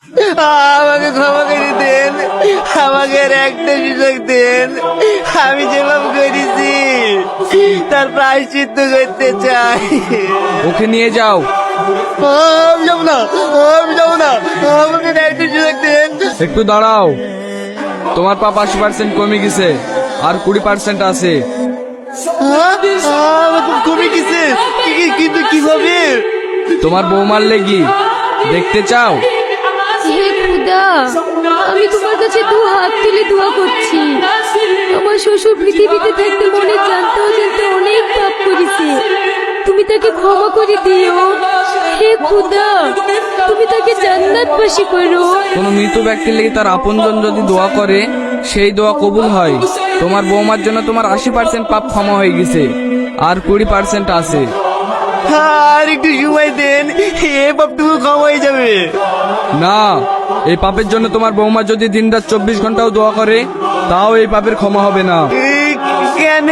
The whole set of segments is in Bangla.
আমাকে ক্ষমা করে দেন, আমাকে আর একটা সুযোগ দেন। আমি যেভাবে করেছি তার প্রায়শ্চিত্ত করতে চাই। ওকে নিয়ে যাও। আমি যাবো না, আমি যাবো না, আমাকে আর একটা সুযোগ দেন। একটু দাঁড়াও, তোমার পা 50% কমে গেছে, আর 20% আছে। আমার তো কমে গেছে, কিন্তু কিভাবে? তোমার বৌমার লেগি দেখতে চাও? হে খুদা, আমি তোমার কাছে দু হাত তুলে দোয়া করছি। আমার শ্বশুর পৃথিবীতে থাকতে মনে জানতে জানতে অনেক পাপ করেছে, তুমি তাকে ক্ষমা করে দিও। হে খুদা, তুমি তাকে জান্নাতবাসী করো। কোন মৃত ব্যক্তির লেগে তার আপনজন যদি দোয়া করে, সেই দোয়া কবুল হয়। তোমার বৌমার জন্য তোমার 80% পাপ ক্ষমা হয়ে গেছে, আর 20% আছে। আর একটু সময় দেন, এ পাপটুকু ক্ষমা হয়ে যাবে। না, এই পাপের জন্য তোমার বৌমা যদি দিনরাত 24 ঘন্টাও দোয়া করে, তাও এই পাপের ক্ষমা হবে না। কেন?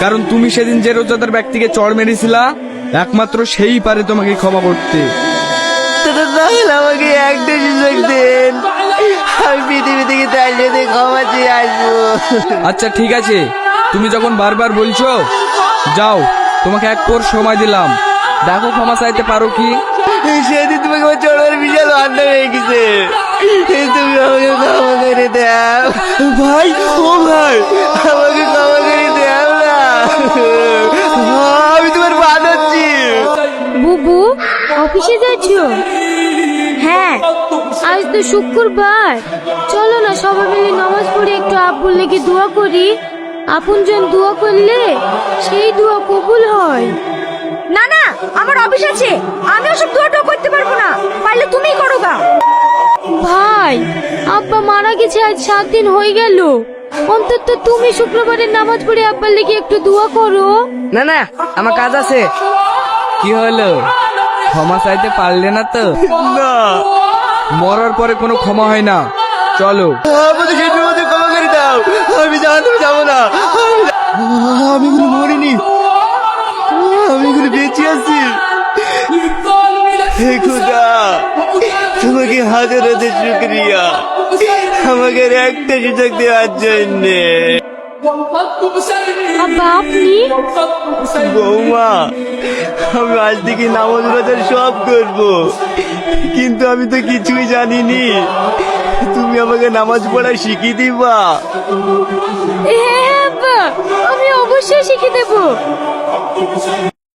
কারণ তুমি সেদিন যে রোজাদার ব্যক্তিকে চড় মেরেছিলা, একমাত্র সেই পারে তোমাকে ক্ষমা করতে। তাহলে আমাকে একটা সুযোগ দেন, আমি পৃথিবী থেকে তার সাথে ক্ষমা চেয়ে আসবো। আচ্ছা ঠিক আছে, তুমি যখন বারবার বলছো, যাও, তোমাকে 1 পর সময় দিলাম, দেখো ক্ষমা চাইতে পারো কি। সেদিন তোমাকে আমার চড়বার বিশাল বান্ধব হয়ে গেছে, তুমি আমাকে ক্ষমা করে দাও। ভাই, ও ভাই, আমাকে ক্ষমা করে দাও না, আমি তোমার বাঁধাচ্ছি। বুবু, অফিসে যাচ্ছ? হ্যাঁ, আজ তো শুক্রবার, চলো না সবাই মিলে নামাজ পড়ে একটু আব্বুর লেগে দোয়া করি। আপনজন দোয়া করলে সেই দোয়া কবুল হয়। না না, আমার অফিস আছে, আমি ওসব দোয়াটা করতে পারবো না, পারলে তুমিই করো গা। ভাই, আব্বা মারা গেছে আজ 7 দিন হয়ে গেল, অন্তত তুমি শুক্রবারের নামাজ পড়ে আব্বার লেগে একটু দোয়া করো। না না, আমার কাজ আছে। কি হলো, ক্ষমা চাইতে পারলে না তো? না, মরার পরে কোনো ক্ষমা হয় না। চলো। আমাকে সেটার মধ্যে ক্ষমা করে দাও, আমি জাহান্নামে যাবো না। আমি কোনো মরিনি, আমি কোনো বেঁচে আছি। হে খোদা, তোমাকে হাজার হাজার শুকরিয়া আমাকে আর একটা সুযোগ দেওয়ার জন্যে। আব্বা আপনি? বৌমা, আমি আজ থেকে নামাজ বাজার সব করবো, কিন্তু আমি তো কিছুই জানিনি। তুমি আমাকে নামাজ পড়া শিখিয়ে দিবা? হ্যাঁ আব্বা, আমি অবশ্যই শিখে দেবো।